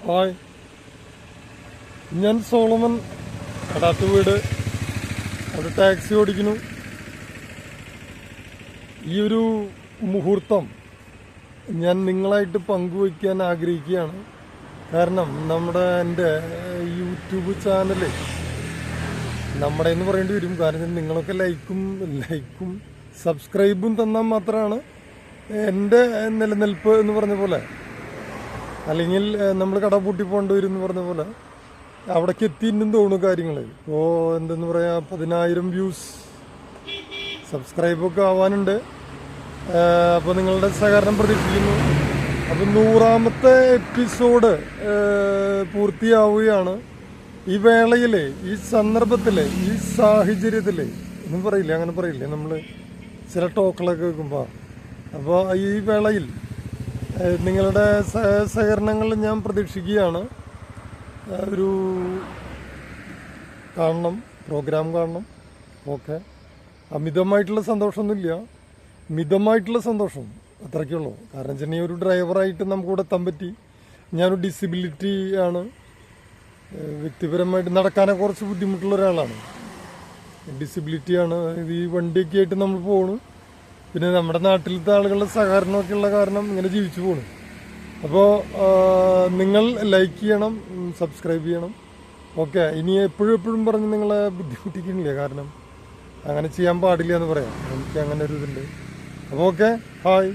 Hi, ഞാൻ Solomon വീട് അവിടെ ടാക്സി ഓടിക്കുന്നു. ഈ ഒരു മുഹൂർത്തം ഞാൻ നിങ്ങളായിട്ട് പങ്കുവയ്ക്കാൻ ആഗ്രഹിക്കുകയാണ്. കാരണം എൻ്റെ യൂട്യൂബ് ചാനൽ നമ്മുടെ എന്ന് പറയേണ്ടി വരും. കാരണം നിങ്ങളൊക്കെ ലൈക്കും സബ്സ്ക്രൈബും തന്നാൽ മാത്രമാണ് എൻ്റെ നിലനിൽപ്പ് എന്ന് പറഞ്ഞ പോലെ, അല്ലെങ്കിൽ നമ്മൾ കട പൂട്ടി പോകേണ്ടി വരും എന്ന് പറഞ്ഞ പോലെ അവിടേക്ക് എത്തിയിട്ടുണ്ടെന്ന് തോന്നുന്നു കാര്യങ്ങൾ. ഇപ്പോൾ എന്തെന്ന് പറയാ, 10,000 വ്യൂസ് സബ്സ്ക്രൈബൊക്കെ ആവാനുണ്ട്. അപ്പോൾ നിങ്ങളുടെ സഹകരണം പ്രതീക്ഷിക്കുന്നു. അപ്പോൾ 100ാമത്തെ എപ്പിസോഡ് പൂർത്തിയാവുകയാണ്. ഈ വേളയിൽ, ഈ സന്ദർഭത്തിൽ, ഈ സാഹചര്യത്തിൽ ഒന്നും പറയില്ലേ, അങ്ങനെ പറയില്ലേ നമ്മൾ ചില ടോക്കുകളൊക്കെ വെക്കുമ്പോൾ. അപ്പോൾ ഈ വേളയിൽ നിങ്ങളുടെ സഹകരണങ്ങൾ ഞാൻ പ്രതീക്ഷിക്കുകയാണ്. ഒരു പ്രോഗ്രാം കാണണം. ഓക്കെ, അമിതമായിട്ടുള്ള സന്തോഷമൊന്നുമില്ല, മിതമായിട്ടുള്ള സന്തോഷം അത്രയ്ക്കുള്ളൂ. കാരണം വെച്ചാൽ ഒരു ഡ്രൈവറായിട്ട് നമുക്കിവിടെ എത്താൻ പറ്റി. ഞാനൊരു ഡിസബിലിറ്റി ആണ്, വ്യക്തിപരമായിട്ട് നടക്കാനൊക്കെ കുറച്ച് ബുദ്ധിമുട്ടുള്ള ഒരാളാണ്. ഡിസബിലിറ്റിയാണ്. ഈ വണ്ടിയൊക്കെ ആയിട്ട് നമ്മൾ പോകണം. പിന്നെ നമ്മുടെ നാട്ടിലത്തെ ആളുകളുടെ സഹകരണമൊക്കെ ഉള്ള കാരണം ഇങ്ങനെ ജീവിച്ചു പോകണം. അപ്പോൾ നിങ്ങൾ ലൈക്ക് ചെയ്യണം, സബ്സ്ക്രൈബ് ചെയ്യണം. ഓക്കെ, ഇനി എപ്പോഴും പറഞ്ഞ് നിങ്ങളെ ബുദ്ധിമുട്ടിക്കുന്നില്ല. കാരണം അങ്ങനെ ചെയ്യാൻ പാടില്ല എന്ന് പറയാം. എനിക്ക് അങ്ങനെ ഒരു ഇതുണ്ട്. അപ്പോൾ ഓക്കെ, ഹായ്.